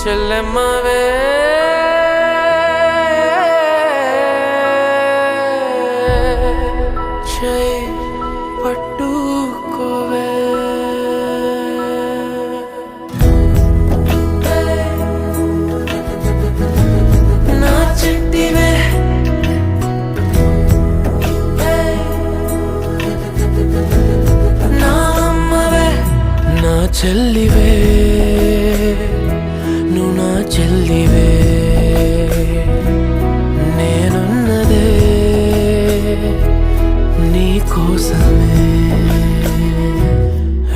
చెల్లెమ్మవే చెయ్ పట్టుకోవే నా చెట్టివే నా అమ్మవే నా చెల్లివే నువ్వు నా చెల్లివే నేనున్నదే నీ కోసమే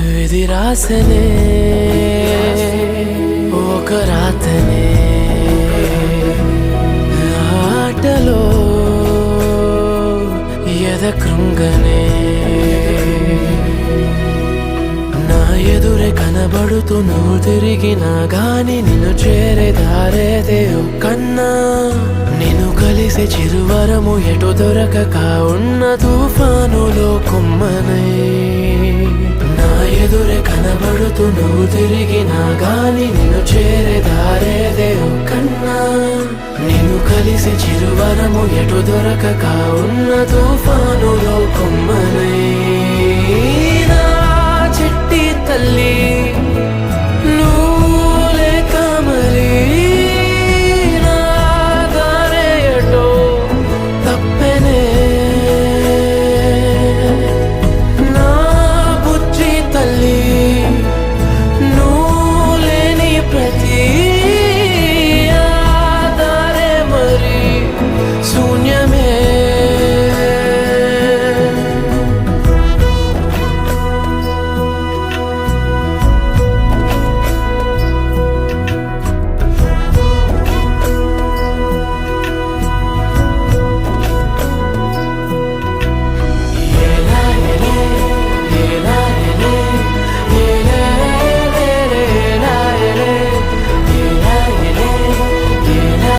విధి రాసనే ఒక రాతనే ఆటలో ఎద కృంగనే నా ఎదురే కనబడుతూ నువ్వు తిరిగినా గాని నిన్ను చేరే దారేదే కన్నా నిన్ను కలిసే చిరువరము ఎటు దొరకక ఉన్న తుఫానులో కొమ్మనై నా ఎదురే కనబడుతూ నువ్వు తిరిగినా గాని నిన్ను చేరే దారేదే కన్నా నిన్ను కలిసే చిరువరము ఎటు దొరకక ఉన్న తుఫానులో కొమ్మనై